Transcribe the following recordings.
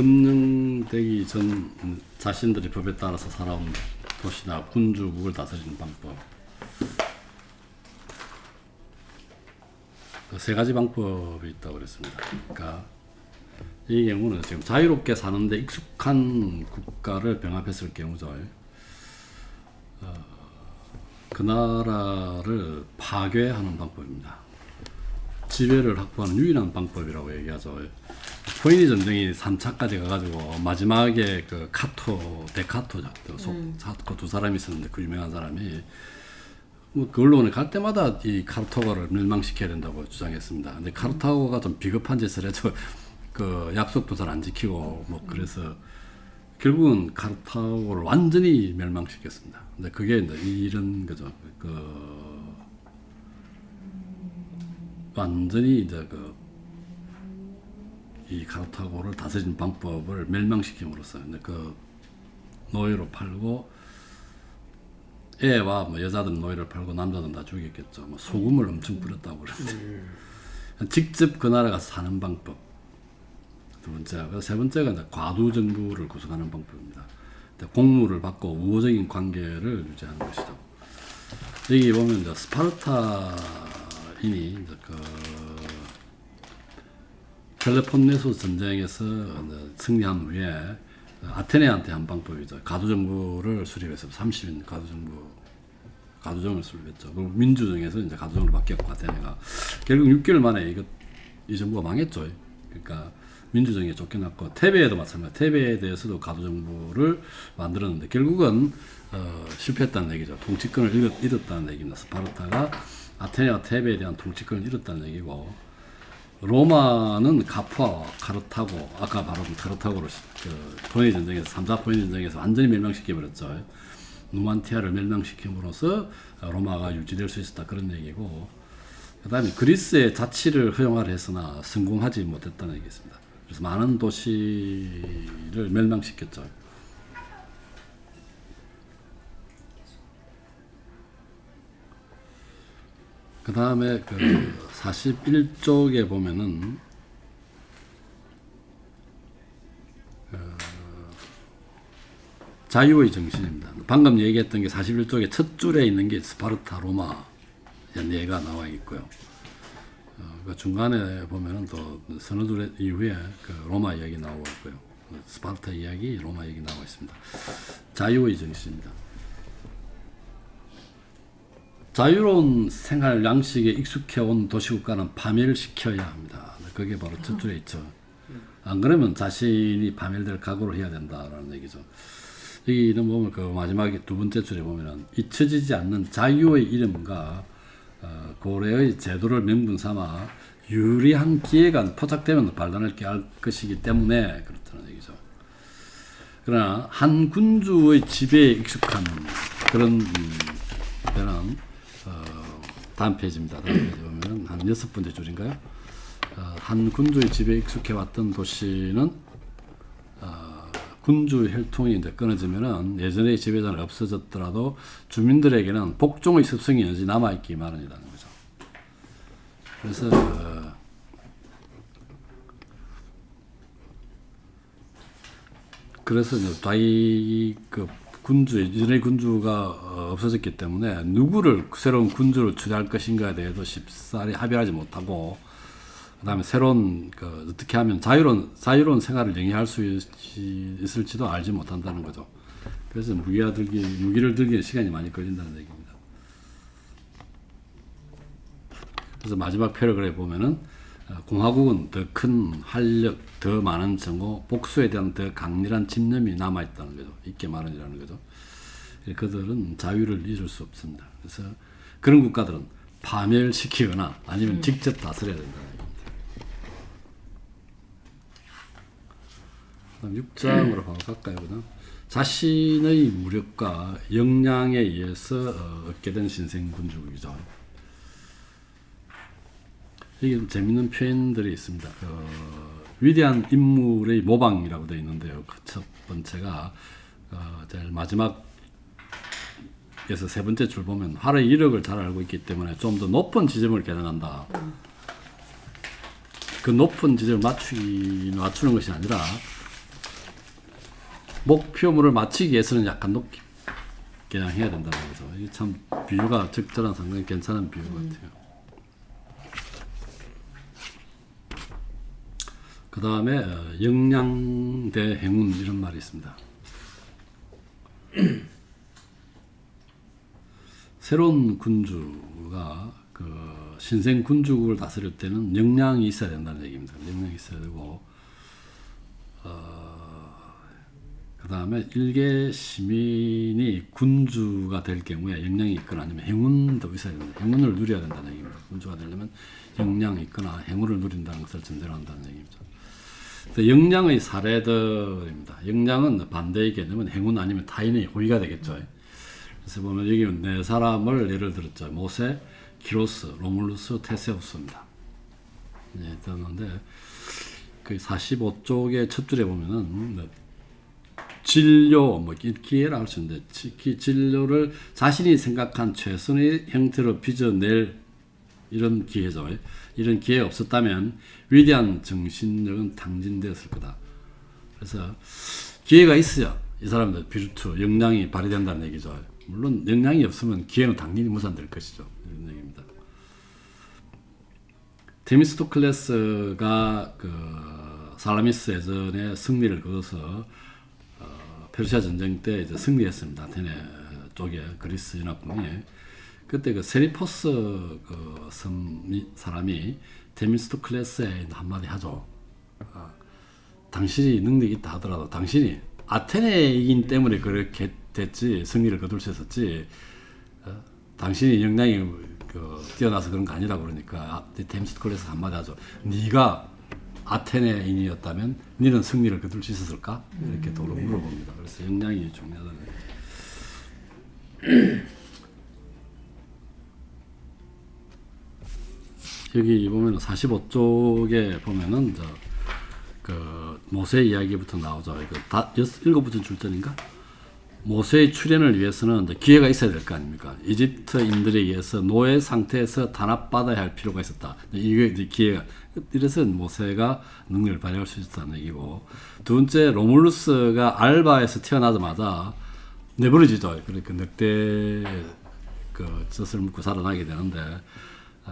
점령되기 전 자신들의 법에 따라서 살아온 도시나 군주국을 다스리는 방법. 세 가지 방법이 있다고 그랬습니다. 그러니까 이 경우는 지금 자유롭게 사는데 익숙한 국가를 병합했을 경우죠. 그 나라를 파괴하는 방법입니다. 지배를 확보하는 유일한 방법이라고 얘기하죠. 포이니 전쟁이 3차까지 가가지고 마지막에 그 데카토죠. 사토 두 사람이 있었는데 그 유명한 사람이 그 언론에 갈 때마다 이 카르타고를 멸망시켜야 된다고 주장했습니다. 근데 카르타고가 좀 비겁한 짓을 해도 그 약속도 잘 안 지키고 뭐 그래서 결국은 카르타고를 완전히 멸망시켰습니다. 근데 그게 이제 이런 거죠. 완전히 이제 이 카르타고를 다스리는 방법을 멸망시킴으로써 이제 그 노예로 팔고 애와 뭐 여자들은 노예를 팔고 남자들은 다 죽였겠죠. 뭐 소금을 엄청 뿌렸다고 그러는데 직접 그 나라가 사는 방법. 두 번째, 세 번째가 이제 과도 정부를 구성하는 방법입니다. 공무를 받고 우호적인 관계를 유지하는 것이죠. 여기 보면 이제 스파르타인이 이제 펠로폰네소스 전쟁에서 승리한 후에 아테네한테 한 방법이죠. 가두정부를 수립해서 30인 가두정을 수립했죠. 그리고 민주정에서 이제 가두정으로 바뀌었고 아테네가 결국 6개월 만에 이 정부가 망했죠. 그러니까 민주정에 쫓겨났고 테베에도 마찬가지. 테베에 대해서도 가두정부를 만들었는데 결국은 실패했다는 얘기죠. 통치권을 잃었다는 얘기입니다. 스파르타가 아테네와 테베에 대한 통치권을 잃었다는 얘기고 로마는 가푸아와 카르타고, 아까 말한 카르타고를 포에니 전쟁에서 3차 포에니 전쟁에서 완전히 멸망시켜버렸죠. 누만티아를 멸망시킴으로써 로마가 유지될 수 있었다 그런 얘기고, 그 다음에 그리스의 자치를 허용하려 했으나 성공하지 못했다는 얘기였습니다. 그래서 많은 도시를 멸망시켰죠. 그 다음에 41쪽에 보면은 자유의 정신입니다. 방금 얘기했던 게 41쪽에 첫 줄에 있는 게 스파르타, 로마 예가 나와 있고요. 그 중간에 보면은 또 서너 줄 이후에 로마 이야기 나오고 있고요. 스파르타 이야기, 로마 이야기 나오고 있습니다. 자유의 정신입니다. 자유로운 생활 양식에 익숙해온 도시국가는 파멸시켜야 합니다. 그게 바로 첫 줄에 있죠. 안 그러면 자신이 파멸될 각오를 해야 된다라는 얘기죠. 여기는 보면 그 마지막에 두 번째 줄에 보면은 잊혀지지 않는 자유의 이름과 고래의 제도를 명분 삼아 유리한 기회가 포착되면 발단할 게 할 것이기 때문에 그렇다는 얘기죠. 그러나 한 군주의 지배에 익숙한 그런 데는 다음 페이지입니다. 다음 페이지 보면 한 6번째 줄인가요? 한 군주의 지배에 익숙해왔던 도시는 군주 혈통이 이제 끊어지면은 예전의 지배자는 없어졌더라도 주민들에게는 복종의 습성이 여전히 남아있기 마련이라는 거죠. 그래서 이제 예전의 군주가 없어졌기 때문에 누구를 새로운 군주를 추대할 것인가에 대해서 쉽사리 합의하지 못하고, 그 다음에 새로운 어떻게 하면 자유로운 생활을 영위할 수 있을지도 알지 못한다는 거죠. 그래서 무기를 들기에 시간이 많이 걸린다는 얘기입니다. 그래서 마지막 패러그래프에 보면은 공화국은 더 큰 활력, 더 많은 정오, 복수에 대한 더 강렬한 집념이 남아있다는 거죠. 있게 마련이라는 거죠. 그들은 자유를 잊을 수 없습니다. 그래서 그런 국가들은 파멸시키거나 아니면 직접 다스려야 된다는 얘기입니다. 그다음 6장으로 바로 갈까요? 그다음 자신의 무력과 역량에 의해서 얻게 된 신생군주국이죠. 여기 재밌는 표현들이 있습니다. 위대한 인물의 모방이라고 되어 있는데요. 그 첫 번째가 제일 마지막에서 세 번째 줄 보면 활의 이력을 잘 알고 있기 때문에 좀 더 높은 지점을 겨냥한다. 그 높은 지점을 맞추는 것이 아니라 목표물을 맞추기 위해서는 약간 높게 그냥 해야 된다는 거죠. 이게 참 비유가 적절한 상당히 괜찮은 비유 같아요. 그 다음에 역량 대 행운 이런 말이 있습니다. 새로운 군주가 그 신생 군주국을 다스릴 때는 역량이 있어야 된다는 얘기입니다. 역량이 있어야 되고 그 다음에 일개 시민이 군주가 될 경우에 역량이 있거나 아니면 행운도 있어야 된다. 행운을 누려야 된다는 얘기입니다. 군주가 되려면 역량이 있거나 행운을 누린다는 것을 전제로 한다는 얘기입니다. 역량의 사례들입니다. 역량은 반대의 개념은 행운 아니면 타인의 호의가 되겠죠. 그래서 보면 여기 네 사람을 예를 들었죠. 모세, 기로스, 로물루스, 테세우스입니다. 네, 들었는데 그 45쪽의 첫 줄에 보면은 진료, 뭐 기회라 할 수 있는데 진료를 자신이 생각한 최선의 형태로 빚어낼 이런 기회죠. 이런 기회가 없었다면 위대한 정신력은 탕진되었을 거다. 그래서 기회가 있어야 이 사람들 비루트, 역량이 발휘된다는 얘기죠. 물론 역량이 없으면 기회는 당연히 무산될 것이죠. 이런 얘기입니다. 데미스토클레스가 그 살라미스 예전에 승리를 거둬서 페르시아 전쟁 때 이제 승리했습니다. 아테네 쪽에 그리스 연합군이. 그때 그 세리포스 그 사람이 데미스토클레스에 한마디 하죠. 당신이 능력이 있다 하더라도 당신이 아테네이긴 때문에 그렇게 됐지 승리를 거둘 수 있었지 당신이 역량이 뛰어나서 그런 거 아니라 그러니까 데미스토클레스 한마디 하죠. 네가 아테네인이었다면 너는 승리를 거둘 수 있었을까? 이렇게 도로 물어봅니다. 그래서 역량이 중요하다는 거예요. 여기 보면 45쪽에 보면은 그 모세 이야기부터 나오죠. 이거 다 읽어보던 줄전인가? 모세의 출현을 위해서는 기회가 있어야 될 거 아닙니까? 이집트인들에 의해서 노예 상태에서 단합받아야 할 필요가 있었다. 이게 이제 기회가 이래서 모세가 능력을 발휘할 수 있었다는 얘기고, 두 번째 로물루스가 알바에서 태어나자마자 내버려지죠. 그러니까 늑대 그 젖을 먹고 살아나게 되는데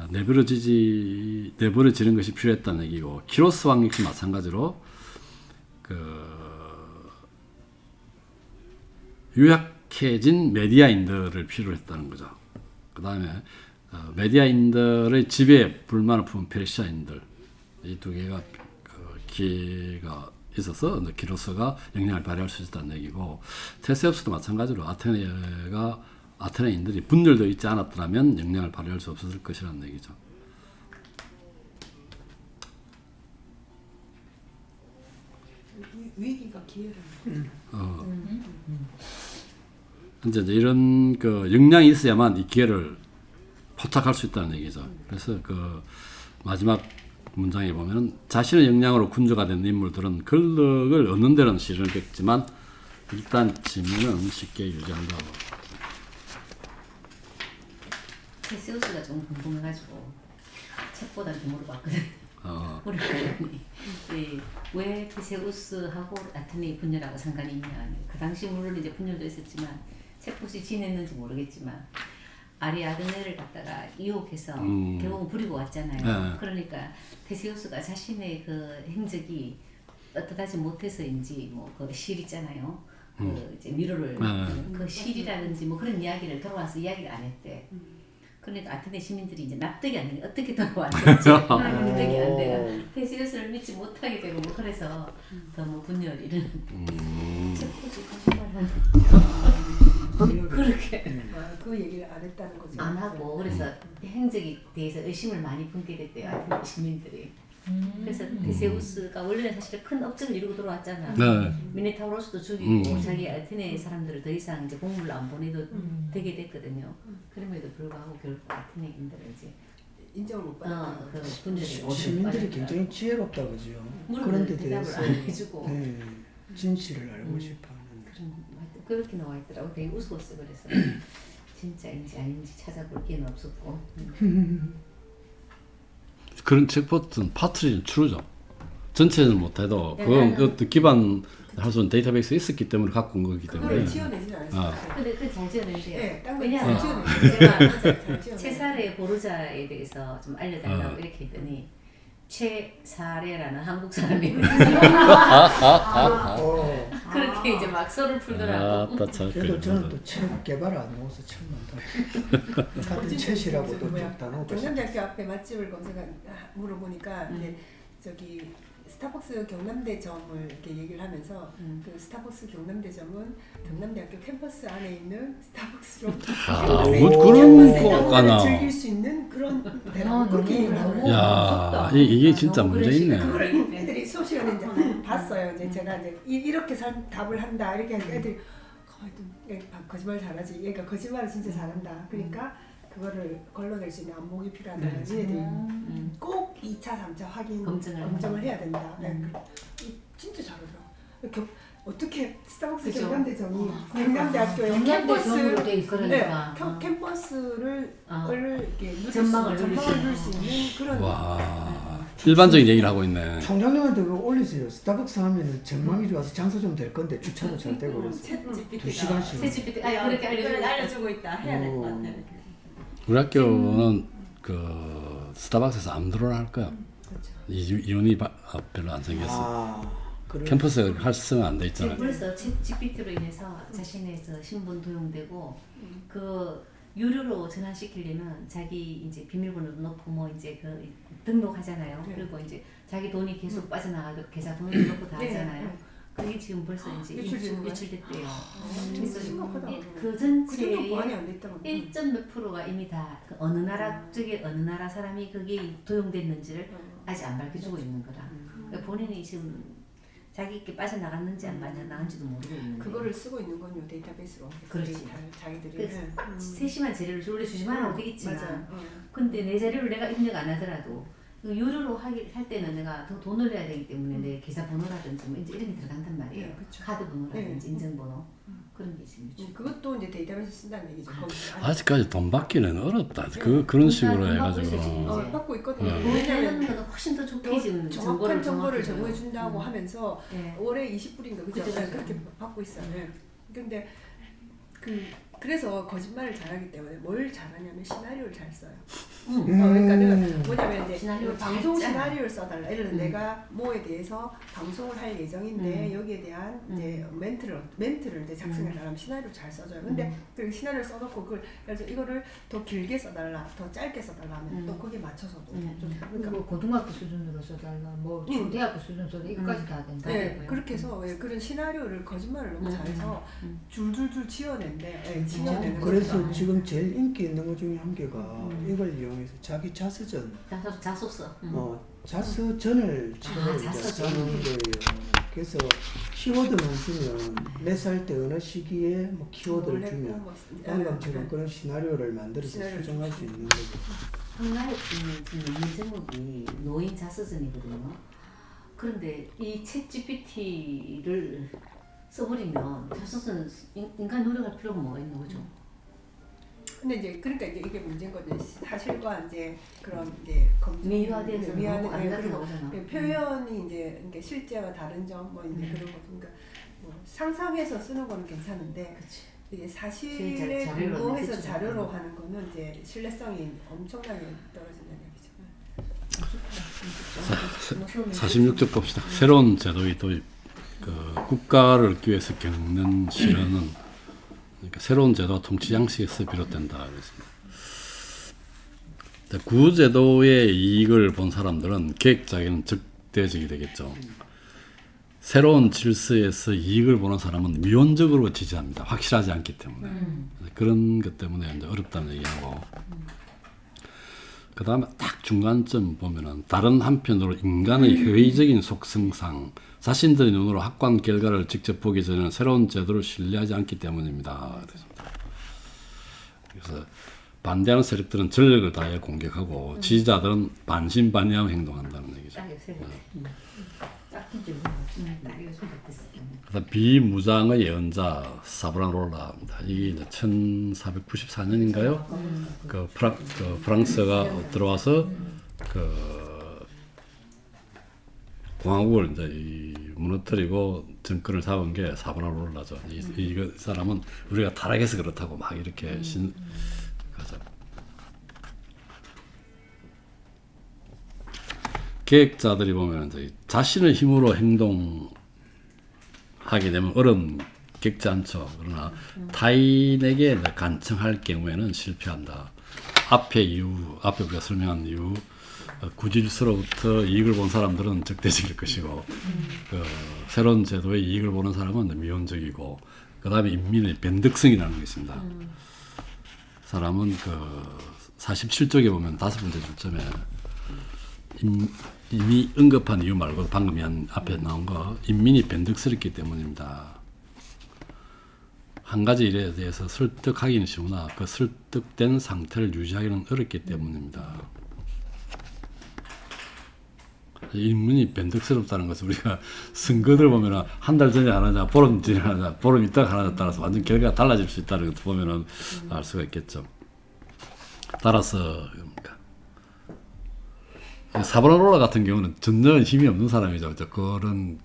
내버려지는 것이 필요했다는 얘기고, 키로스 왕 역시 마찬가지로 유약해진 메디아인들을 필요로 했다는 거죠. 그 다음에 메디아인들의 지배에 불만을 품은 페르시아인들, 이 두 개가 기회가 있어서 키로스가 역량을 발휘할 수 있었다는 얘기고, 테세우스도 마찬가지로 아테네인들이 분열되어 있지 않았더라면 역량을 발휘할 수 없었을 것이라는 얘기죠. 위기가 기회를. 이제 이런 그 역량이 있어야만 이 기회를 포착할 수 있다는 얘기죠. 그래서 그 마지막 문장에 보면은 자신의 역량으로 군주가 된 인물들은 권력을 얻는 데는 시련을 겪지만 일단 지면은 쉽게 유지한다고. 테세우스가 좀 궁금해가지고 책보다 좀 물어봤거든. 우리 고양이. 왜 테세우스하고 아테네 분열하고 상관이 있냐. 그 당시 물론 이제 분열도 있었지만 책봇이 지냈는지 모르겠지만 아리아드네를 갖다가 유혹해서 결국은 부리고 왔잖아요. 그러니까 테세우스가 자신의 그 행적이 떳떳하지 못해서인지 뭐 그 실 있잖아요. 그 이제 미로를 그 실이라든지 뭐 그런 이야기를 돌아와서 이야기를 안 했대. 그러니까 아테네 시민들이 이제 납득이 안 되니 어떻게 돌아왔는지 납득이 안 돼요. 테세우스를 믿지 못하게 되고 뭐 그래서 더 뭐 분열이 이런 책봇이 거짓말하는 그렇게 그 얘기를 안 했다는 거죠. 안 하고 그래서 행적에 대해서 의심을 많이 품게 됐대요. 아테네 시민들이. 그래서 테세우스가 원래는 사실 큰 업적을 이루고 들어왔잖아. 미네타우로스도 죽이고 자기 아테네 사람들을 더 이상 이제 공물로 안 보내도 되게 됐거든요. 그럼에도 불구하고 결국 아테네인들을 이제 인정을 못 받았다. 그 분들이 시민들이 굉장히 지혜롭다 그죠. 그런 데 대해서 진실을 알고 싶어하는. 그렇게 나와 있더라고. 되게 우스웠어. 그래서 진짜인지 아닌지 찾아볼 기회는 없었고. 그런 책봇은 파트리는 추르죠. 전체는 못해도 그건 그 기반 할 수 있는 데이터베이스 있었기 때문에 갖고 온 거기 때문에. 그걸 지어내진 않았어요. 아. 근데 그 잘 지어내세요. 네, 딴거 왜냐하면 지어내요. 제가 최사례 보루자에 대해서 좀 알려달라고 이렇게 했더니 최사례라는 한국 사람이 그렇게 이제 막 썰을 풀더라고. 그래도 저는 또 책 개발 안 넣어서 책만 다 같은 책이라고도 다 넣고 경남대학교 앞에 맛집을 물어보니까 이제 저기 스타벅스 경남대점을 이렇게 얘기를 하면서 그 스타벅스 경남대점은 경남대학교 캠퍼스 안에 있는 스타벅스로 뭐 그런 거까나. 즐길 수 있는 그런 데라고 그렇게 얘기를 하고 야, 이게 진짜 문제 있네. 그걸 애들이 수업 시간에 이제 봤어요. 이제 제가 이제 이렇게 답을 한다 이렇게 하니까 애들이 거짓말 잘하지. 얘가 거짓말을 진짜 잘한다. 그러니까 그거를 걸러낼 수 있는 안목이 필요하다. 얘네들이 꼭 2차, 3차 확인 검증을 해야 된다. 진짜 잘하더라고. 어떻게 스타벅스 경남대점이 경남대학교의 경남대점으로 돼 있으니까 캠퍼스를 이렇게 전망을 누릴 수 있는 그런 와, 일반적인 얘기를 하고 있네. 총장님한테 그거 올리세요. 스타벅스 하면은 전망이 좋아서 장사 좀 될 건데 주차도 잘 되고 그래서 2시간씩 챗GPT 그렇게 알려주고 있다. 해야 될 것 같아. 우리 학교는 그 스타벅스에서 암드로를 할 거야. 그렇죠. 이윤이 별로 안 생겼어. 캠퍼스에 활성화 안 돼 있잖아요. 그래서 챗GPT로 인해서 자신의 그 신분 도용되고 그 유료로 전환시키려면 자기 이제 비밀번호도 넣고 뭐 이제 그 등록하잖아요. 그리고 이제 자기 돈이 계속 빠져나가도 계좌 번호도 넣고 다 하잖아요. 그게 지금 벌써 이제 유출됐대요. 그래서 그 전체의 1점 몇 프로가 이미 다 그 어느 나라 쪽에 어느 나라 사람이 그게 도용됐는지를 아직 안 밝혀주고 있는 거라. 그러니까 본인이 지금 자기께 빠져나갔는지 안 빠져나간지도 모르고 있는데 그거를 쓰고 있는 건요 데이터베이스로. 그렇지. 자기들이 세심한 재료를 올려주지만 하면 되겠지만 맞아. 근데 내 자료를 내가 입력 안 하더라도 유료로 할 때는 내가 더 돈을 내야 되기 때문에 내 계좌 번호라든지 뭐 이제 이런 게 들어간단 말이에요. 네, 그렇죠. 카드 번호라든지 인증번호 그런 게 있습니다. 그것도 이제 데이터베이스 쓴다는 얘기죠. 아직까지 돈 받기는 어렵다. 그런 식으로 해가지고. 받고 있거든요. 왜냐하면 거는 훨씬 더 좋게 지금 정확한 정보를 제공해 준다고 하면서 네. 올해 20불인가 그죠? 그렇게 받고 있어요. 근데 그래서 거짓말을 잘하기 때문에 뭘 잘하냐면 시나리오를 잘 써요. 그러니까 뭐냐면 이제 방송 시나리오를 써달라. 예를 들어 내가 뭐에 대해서 방송을 할 예정인데 여기에 대한 이제 멘트를 이제 작성해달라면 시나리오 잘 써줘요. 근데 그 시나리오를 써놓고 그래서 이거를 더 길게 써달라, 더 짧게 써달라 하면 또 거기에 맞춰서도 좀 그러니까 뭐 고등학교 수준으로 써달라, 뭐 중대학교 수준 써달라 이거까지 다 된다. 네, 그렇게 해서 그런 시나리오를 거짓말을 너무 잘해서 줄줄줄 지어낸대. 그래서 지금 제일 인기 있는 것 중에 한 개가 이걸 이용해서 자기 자서전 자소서 자서전을 하는 거예요. 그래서 키워드만 주면 몇 살 때 어느 시기에 뭐 키워드를 주면 방금처럼 그런 시나리오를 만들어서 수정할 수 있는 거죠. 한가에 있는 논문 제목이 노인 자서전이거든요. 그런데 이 챗GPT를 써버리면 자서전 인간 노력할 필요가 뭐가 있는 거죠? 근데 이제 그러니까 이게 문제인 거죠. 사실과 이제 그런 이제 미화돼서 너무 아니라고 나오잖아. 표현이 이제 그러니까 실제와 다른 점 뭐 이제 그런 거 그러니까 뭐 상상해서 쓰는 거는 괜찮은데 이게 사실에 근거해서 자료로 하는 거는 이제 신뢰성이 엄청나게 떨어진다는 얘기죠. 46쪽 봅시다. 새로운 제도의 도입. 국가를 얻기 위해서 겪는 시련은 그러니까 새로운 제도와 통치 양식에서 비롯된다. 그랬습니다. 구제도의 이익을 본 사람들은 계획자에게는 적대적이 되겠죠. 새로운 질서에서 이익을 보는 사람은 미온적으로 지지합니다. 확실하지 않기 때문에. 그런 것 때문에 이제 어렵다는 얘기하고. 그 다음에 딱 중간쯤 보면은 다른 한편으로 인간의 회의적인 속성상 자신들의 눈으로 확고한 결과를 직접 보기 전에는 새로운 제도를 신뢰하지 않기 때문입니다. 그래서 반대하는 세력들은 전력을 다해 공격하고 지지자들은 반신반의하고 행동한다는 얘기죠. 그다음 비무장의 예언자 사브라놀라입니다. 이게 이제 1494년인가요? 프랑스가 들어와서 공화국을 이제 무너뜨리고 정권을 잡은 게 사바나롤라죠. 이 사람은 우리가 타락해서 그렇다고 막 이렇게 그래서 계획자들이 보면 이제 자신의 힘으로 행동하게 되면 어렵겠지 않죠. 그러나 타인에게 간청할 경우에는 실패한다. 앞에 우리가 설명한 이유, 구질서로부터 이익을 본 사람들은 적대적일 것이고, 새로운 제도의 이익을 보는 사람은 미온적이고, 그 다음에 인민의 변덕성이라는 게 있습니다. 사람은 47쪽에 보면 5번째 줄점에 이미 언급한 이유 말고 방금 앞에 나온 거, 인민이 변덕스럽기 때문입니다. 한 가지 일에 대해서 설득하기는 쉬우나 그 설득된 상태를 유지하기는 어렵기 때문입니다. 인문이 변덕스럽다는 것은 우리가 선거들 보면 한 달 전에 하나냐, 보름 전에 하나냐, 보름 있다가 하나냐 따라서 완전 결과가 달라질 수 있다는 것을 보면 알 수가 있겠죠. 따라서 사바나롤라 같은 경우는 전혀 힘이 없는 사람이죠. 그런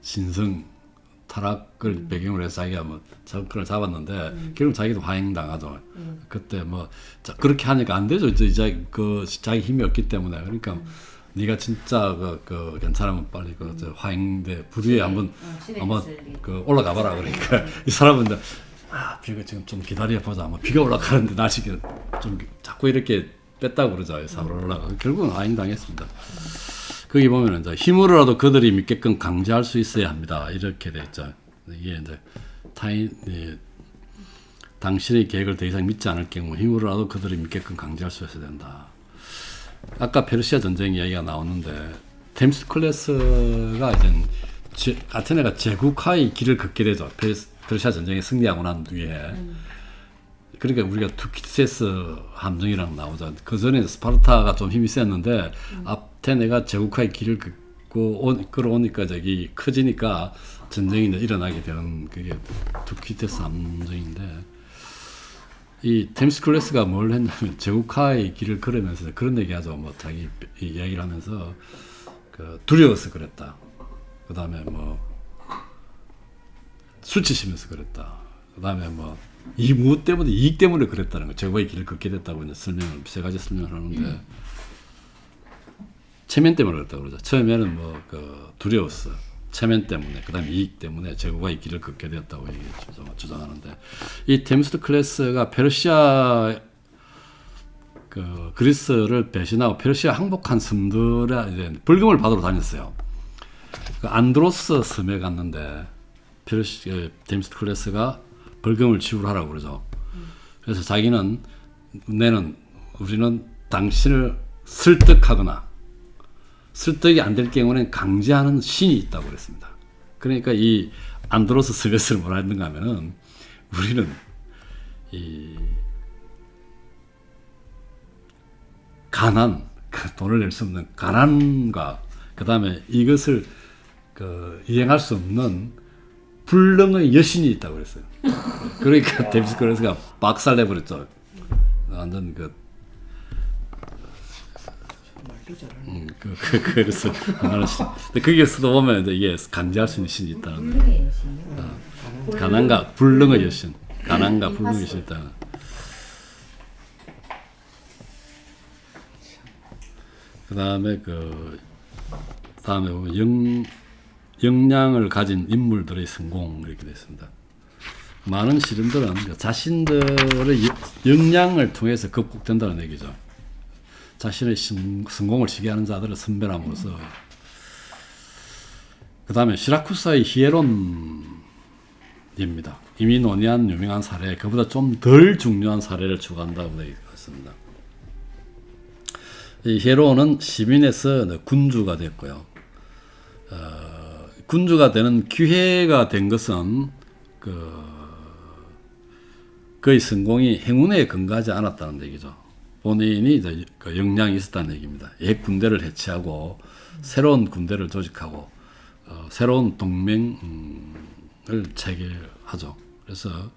신성 타락을 배경으로 해서 자기가 정권을 잡았는데 결국 자기도 화행당하죠. 그때 그렇게 하니까 안 되죠. 자기 힘이 없기 때문에. 그러니까 네가 진짜 괜찮으면 빨리 화행대 불 위에 한번 올라가 봐라. 그러니까 이 사람은 비가 지금 좀 기다려 보자. 비가 올라가는데 날씨가 좀 자꾸 이렇게 뺐다고 그러죠. 사바나롤라가 결국은 화행당했습니다. 거기 보면 이제 힘으로라도 그들이 믿게끔 강제할 수 있어야 합니다. 이렇게 돼 있죠. 이게 이제 당신의 계획을 더 이상 믿지 않을 경우 힘으로라도 그들이 믿게끔 강제할 수 있어야 된다. 아까 페르시아 전쟁 이야기가 나오는데 템스클레스가 이제 아테네가 제국화의 길을 걷게 되죠. 페르시아 전쟁에 승리하고 난 뒤에. 그러니까 우리가 투키디세스 함정이랑 나오죠. 그 전에 스파르타가 좀 힘이 셌는데 아테네가 제국화의 길을 끌어오니까 커지니까 전쟁이 일어나게 되는 그게 투키디세스 함정인데, 이 템스클레스가 뭘 했냐면 제국화의 길을 걸으면서 그런 얘기하죠. 자기 이야기를 하면서 두려워서 그랬다. 그 다음에 수치심에서 그랬다. 그 다음에 이 무엇 때문에 이익 때문에 그랬다는 거. 제국의 길을 걷게 됐다고 이제 세 가지 설명을 하는데 체면 때문에 그랬다고 그러죠. 처음에는 두려웠어. 체면 때문에, 그 다음에 이익 때문에 제국의 길을 걷게 되었다고 주장하는데, 이 템스클레스가 페르시아 그리스를 배신하고 페르시아 항복한 섬들에 이제 벌금을 받으러 다녔어요. 안드로스 섬에 갔는데 템스클레스가 벌금을 지불하라고 그러죠. 그래서 자기는 우리는 당신을 설득하거나 설득이 안 될 경우는 강제하는 신이 있다고 그랬습니다. 그러니까 이 안드로스 스베스를 뭐라 했는가 하면은 우리는 이 가난, 돈을 낼 수 없는 가난과 그 다음에 이것을 이행할 수 없는 불능의 여신이 있다고 그랬어요. 그러니까 템스클레스가 박살내버렸죠. 완전 그래서 하나는 근데 거기에서도 보면 이게 강제할 수 있는 신이 있다는 불능의 여신이요. 가난과 불능의 여신, 가난과 불능의 여신이 있다. 그다음에 다음에 보면 역량을 가진 인물들의 성공 이렇게 되어 있습니다. 많은 시인들은 자신들의 역량을 통해서 극복된다는 얘기죠. 자신의 성공을 시기하는 자들을 선별함으로써. 그 다음에 시라쿠사의 히에론입니다. 이미 논의한 유명한 사례, 그보다 좀 덜 중요한 사례를 추구한다고 되어 있습니다. 이 히에론은 시민에서 군주가 됐고요. 군주가 되는 기회가 된 것은 그의 성공이 행운에 근거하지 않았다는 얘기죠. 본인이 이제 역량이 있었다는 얘기입니다. 옛 군대를 해체하고 새로운 군대를 조직하고 새로운 동맹을 체결하죠. 그래서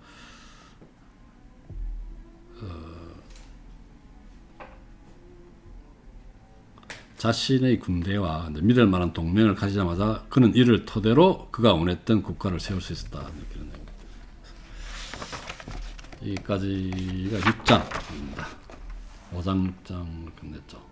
자신의 군대와 믿을 만한 동맹을 가지자마자 그는 이를 토대로 그가 원했던 국가를 세울 수 있었다. 그런 내용. 여기까지가 6장입니다. 5장 6장 끝냈죠.